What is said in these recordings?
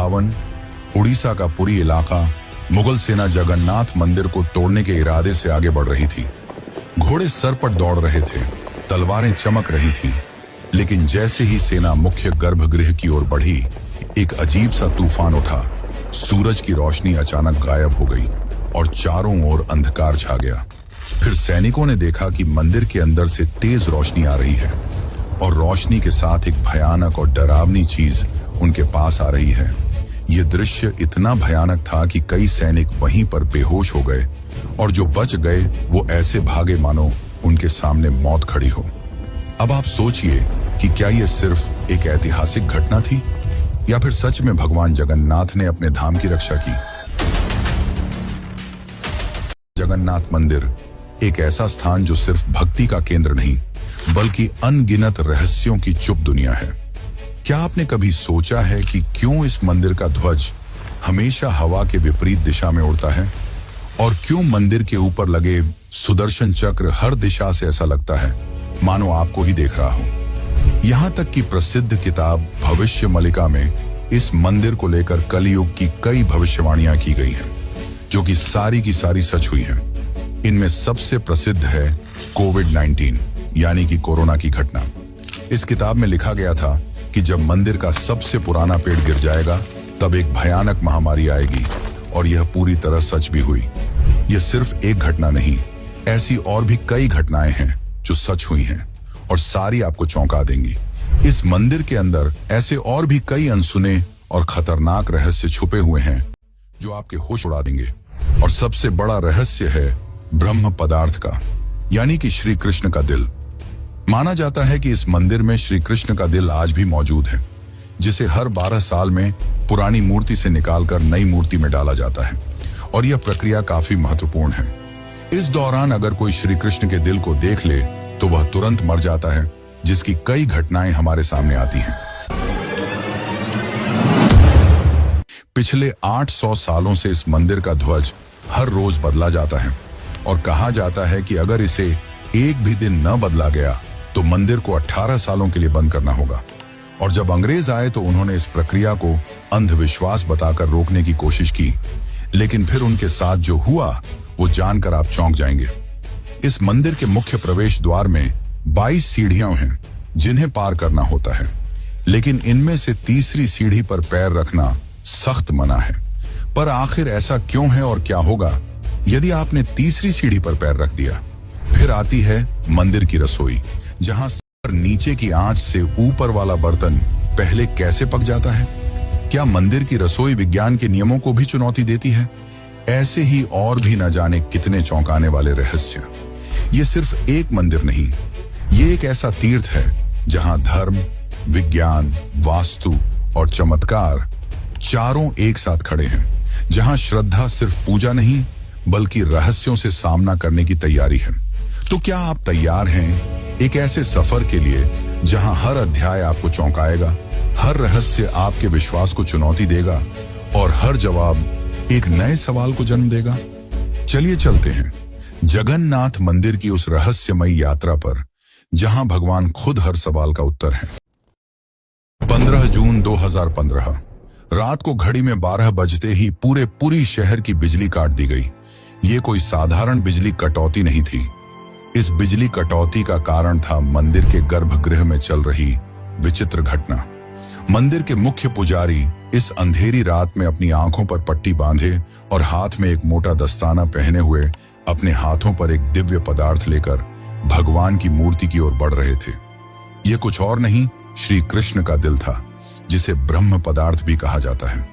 भवन, उड़ीसा का पुरी इलाका, मुगल सेना जगन्नाथ मंदिर को तोड़ने के इरादे से आगे बढ़ रही थी। घोड़े सर पर दौड़ रहे थे, तलवारें चमक रही थीं, लेकिन जैसे ही सेना मुख्य गर्भगृह की ओर बढ़ी, एक अजीब सा तूफान उठा। सूरज की रोशनी अचानक गायब हो गई और चारों ओर अंधकार छा गया। फिर सैनिकों ने देखा कि मंदिर के अंदर से तेज रोशनी आ रही है और रोशनी के साथ एक भयानक और डरावनी चीज उनके पास आ रही है। यह दृश्य इतना भयानक था कि कई सैनिक वहीं पर बेहोश हो गए और जो बच गए वो ऐसे भागे मानो उनके सामने मौत खड़ी हो। अब आप सोचिए कि क्या यह सिर्फ एक ऐतिहासिक घटना थी या फिर सच में भगवान जगन्नाथ ने अपने धाम की रक्षा की। जगन्नाथ मंदिर एक ऐसा स्थान जो सिर्फ भक्ति का केंद्र नहीं बल्कि अनगिनत रहस्यों की चुप दुनिया है। क्या आपने कभी सोचा है कि क्यों इस मंदिर का ध्वज हमेशा हवा के विपरीत दिशा में उड़ता है और क्यों मंदिर के ऊपर लगे सुदर्शन चक्र हर दिशा से ऐसा लगता है मानो आपको ही देख रहा हो। यहां तक कि प्रसिद्ध किताब भविष्य मलिका में इस मंदिर को लेकर कलयुग की कई भविष्यवाणियां की गई हैं, जो कि सारी की सारी सच हुई हैं। इनमें सबसे प्रसिद्ध है कोविड-19 यानी कि कोरोना की घटना। इस किताब में लिखा गया था कि जब मंदिर का सबसे पुराना पेड़ गिर जाएगा तब एक भयानक महामारी आएगी, और यह पूरी तरह सच भी हुई। यह सिर्फ एक घटना नहीं, ऐसी और भी कई घटनाएं हैं जो सच हुई हैं और सारी आपको चौंका देंगी। इस मंदिर के अंदर ऐसे और भी कई अनसुने और खतरनाक रहस्य छुपे हुए हैं जो आपके होश उड़ा देंगे। और सबसे बड़ा रहस्य है ब्रह्म पदार्थ का, यानी कि श्री कृष्ण का दिल। माना जाता है कि इस मंदिर में श्री कृष्ण का दिल आज भी मौजूद है, जिसे हर 12 साल में पुरानी मूर्ति से निकालकर नई मूर्ति में डाला जाता है, और यह प्रक्रिया काफी महत्वपूर्ण है। इस दौरान अगर कोई श्री कृष्ण के दिल को देख ले तो वह तुरंत मर जाता है, जिसकी कई घटनाएं हमारे सामने आती हैं। पिछले 800 सालों से इस मंदिर का ध्वज हर रोज बदला जाता है और कहा जाता है कि अगर इसे एक भी दिन न बदला गया तो मंदिर को 18 सालों के लिए बंद करना होगा। और जब अंग्रेज आए तो उन्होंने इस प्रक्रिया को अंधविश्वास बताकर रोकने की कोशिश की, लेकिन फिर उनके साथ जो हुआ वो जानकर आप चौंक जाएंगे। इस मंदिर के मुख्य प्रवेश द्वार में 22 सीढ़ियां हैं जिन्हें पार करना होता है, लेकिन इनमें से तीसरी सीढ़ी पर पैर रखना सख्त मना है। पर आखिर ऐसा क्यों है और क्या होगा यदि आपने तीसरी सीढ़ी पर पैर रख दिया? फिर आती है मंदिर की रसोई, जहां नीचे की आंच से ऊपर वाला बर्तन पहले कैसे पक जाता है। क्या मंदिर की रसोई विज्ञान के नियमों को भी चुनौती देती है? ऐसे ही और भी न जाने कितने चौंकाने वाले रहस्य। ये सिर्फ एक मंदिर नहीं, ये एक ऐसा तीर्थ है जहां धर्म, विज्ञान, वास्तु और चमत्कार चारों एक साथ खड़े हैं, जहां श्रद्धा सिर्फ पूजा नहीं बल्कि रहस्यों से सामना करने की तैयारी है। तो क्या आप तैयार हैं एक ऐसे सफर के लिए जहां हर अध्याय आपको चौंकाएगा, हर रहस्य आपके विश्वास को चुनौती देगा और हर जवाब एक नए सवाल को जन्म देगा? चलिए चलते हैं जगन्नाथ मंदिर की उस रहस्यमयी यात्रा पर, जहां भगवान खुद हर सवाल का उत्तर है। 15 जून 2015 रात को घड़ी में 12 बजते ही पूरी शहर की बिजली काट दी गई। ये कोई साधारण बिजली कटौती नहीं थी। इस बिजली कटौती का कारण था मंदिर के गर्भगृह में चल रही विचित्र घटना। मंदिर के मुख्य पुजारी इस अंधेरी रात में अपनी आंखों पर पट्टी बांधे और हाथ में एक मोटा दस्ताना पहने हुए अपने हाथों पर एक दिव्य पदार्थ लेकर भगवान की मूर्ति की ओर बढ़ रहे थे। यह कुछ और नहीं, श्री कृष्ण का दिल था, जिसे ब्रह्म पदार्थ भी कहा जाता है।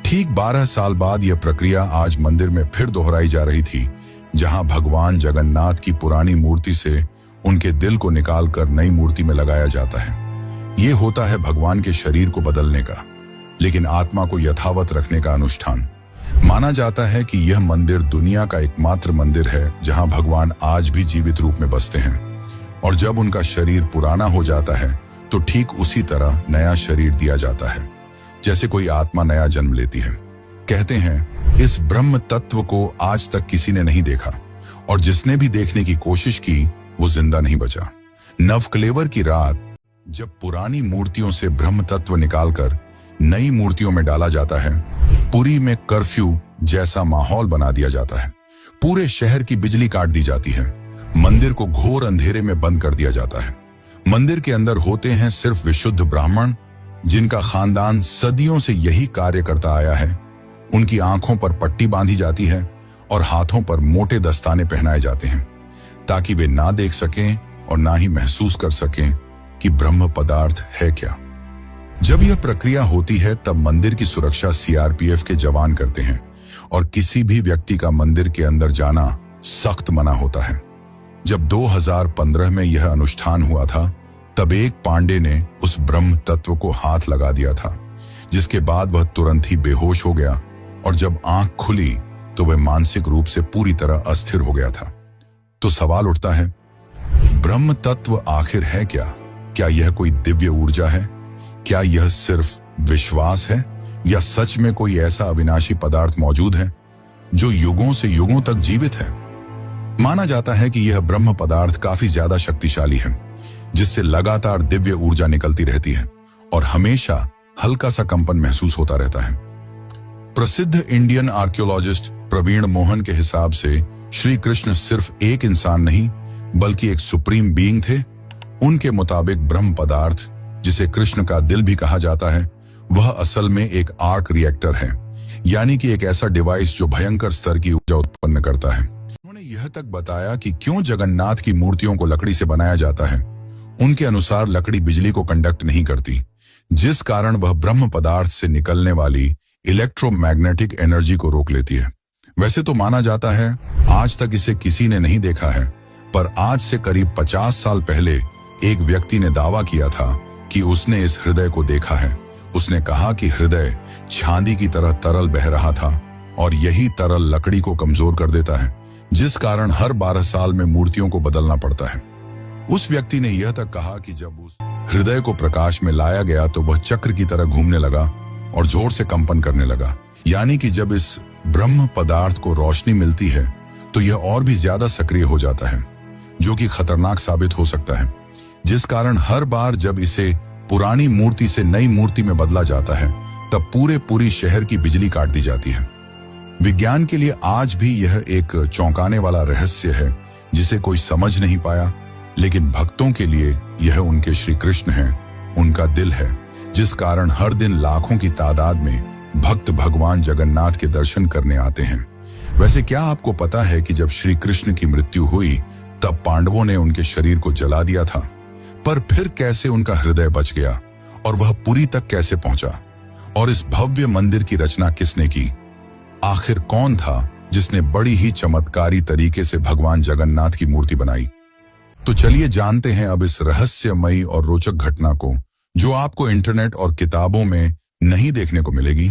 ठीक 12 साल बाद यह प्रक्रिया आज मंदिर में फिर दोहराई जा रही थी, जहां भगवान जगन्नाथ की पुरानी मूर्ति से उनके दिल को निकालकर नई मूर्ति में लगाया जाता है। यह होता है भगवान के शरीर को बदलने का, लेकिन आत्मा को यथावत रखने का अनुष्ठान। माना जाता है कि यह मंदिर दुनिया का एकमात्र मंदिर है जहां भगवान आज भी जीवित रूप में बसते हैं, और जब उनका शरीर पुराना हो जाता है तो ठीक उसी तरह नया शरीर दिया जाता है, जैसे कोई आत्मा नया जन्म लेती है। कहते हैं इस ब्रह्म तत्व को आज तक किसी ने नहीं देखा, और जिसने भी देखने की कोशिश की वो जिंदा नहीं बचा। नवकलेवर की रात जब पुरानी मूर्तियों से ब्रह्म तत्व निकालकर नई मूर्तियों में डाला जाता है। पुरी में कर्फ्यू जैसा माहौल बना दिया जाता है। पूरे शहर की बिजली काट दी जाती है। मंदिर को घोर अंधेरे में बंद कर दिया जाता है। मंदिर के अंदर होते हैं सिर्फ विशुद्ध ब्राह्मण, जिनका खानदान सदियों से यही कार्य करता आया है। उनकी आंखों पर पट्टी बांधी जाती है और हाथों पर मोटे दस्ताने पहनाए जाते हैं, ताकि वे ना देख सकें और ना ही महसूस कर सकें कि ब्रह्म पदार्थ है क्या। जब यह प्रक्रिया होती है तब मंदिर की सुरक्षा सीआरपीएफ के जवान करते हैं और किसी भी व्यक्ति का मंदिर के अंदर जाना सख्त मना होता है। जब 2015 में यह अनुष्ठान हुआ था, तब एक पांडे ने उस ब्रह्म तत्व को हाथ लगा दिया था, जिसके बाद वह तुरंत ही बेहोश हो गया और जब आंख खुली तो वह मानसिक रूप से पूरी तरह अस्थिर हो गया था। तो सवाल उठता है, ब्रह्म तत्व आखिर है क्या? क्या यह कोई दिव्य ऊर्जा है? क्या यह सिर्फ विश्वास है या सच में कोई ऐसा अविनाशी पदार्थ मौजूद है जो युगों से युगों तक जीवित है? माना जाता है कि यह ब्रह्म पदार्थ काफी ज्यादा शक्तिशाली है, जिससे लगातार दिव्य ऊर्जा निकलती रहती है और हमेशा हल्का सा कंपन महसूस होता रहता है। प्रसिद्ध इंडियन आर्कियोलॉजिस्ट प्रवीण मोहन के हिसाब से श्री कृष्ण सिर्फ एक इंसान नहीं बल्कि एक सुप्रीम बीइंग थे। उनके मुताबिक ब्रह्म पदार्थ, जिसे कृष्ण का दिल भी कहा जाता है, वह असल में एक आर्क रिएक्टर है, यानी कि एक ऐसा डिवाइस जो भयंकर स्तर की ऊर्जा उत्पन्न करता है। उन्होंने यह तक बताया कि क्यों जगन्नाथ की मूर्तियों को लकड़ी से बनाया जाता है। उनके अनुसार लकड़ी बिजली को कंडक्ट नहीं करती, जिस कारण वह ब्रह्म पदार्थ से निकलने वाली इलेक्ट्रोमैग्नेटिक एनर्जी को रोक लेती है। वैसे तो माना जाता है, आज तक इसे किसी ने नहीं देखा है, पर आज से करीब 50 साल पहले एक व्यक्ति ने दावा किया था कि उसने इस हृदय को देखा है। उसने कहा कि हृदय चांदी की तरह तरल बह रहा था और यही तरल लकड़ी को कमजोर कर देता है, जिस कारण हर 12 साल में मूर्तियों को बदलना पड़ता है। उस व्यक्ति ने यह तक कहा कि जब उस हृदय को प्रकाश में लाया गया तो वह चक्र की तरह घूमने लगा और जोर से कंपन करने लगा। यानी कि जब इस ब्रह्म पदार्थ को रोशनी मिलती है तो यह और भी ज्यादा सक्रिय हो जाता है, जो कि खतरनाक साबित हो सकता है, जिस कारण हर बार जब इसे पुरानी मूर्ति से नई मूर्ति में बदला जाता है तब पूरी शहर की बिजली काट दी जाती है। विज्ञान के लिए आज भी यह एक चौंकाने वाला रहस्य है जिसे कोई समझ नहीं पाया, लेकिन भक्तों के लिए यह उनके श्री कृष्ण है, उनका दिल है, जिस कारण हर दिन लाखों की तादाद में भक्त भगवान जगन्नाथ के दर्शन करने आते हैं। वैसे क्या आपको पता है कि जब श्री कृष्ण की मृत्यु हुई तब पांडवों ने उनके शरीर को जला दिया था, पर फिर कैसे उनका हृदय बच गया और वह पुरी तक कैसे पहुंचा? और इस भव्य मंदिर की रचना किसने की? आखिर कौन था जिसने बड़ी ही चमत्कारी तरीके से भगवान जगन्नाथ की मूर्ति बनाई? तो चलिए जानते हैं अब इस रहस्यमयी और रोचक घटना को, जो आपको इंटरनेट और किताबों में नहीं देखने को मिलेगी।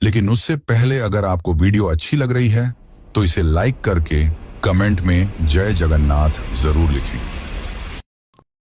लेकिन उससे पहले अगर आपको वीडियो अच्छी लग रही है तो इसे लाइक करके कमेंट में जय जगन्नाथ जरूर लिखें।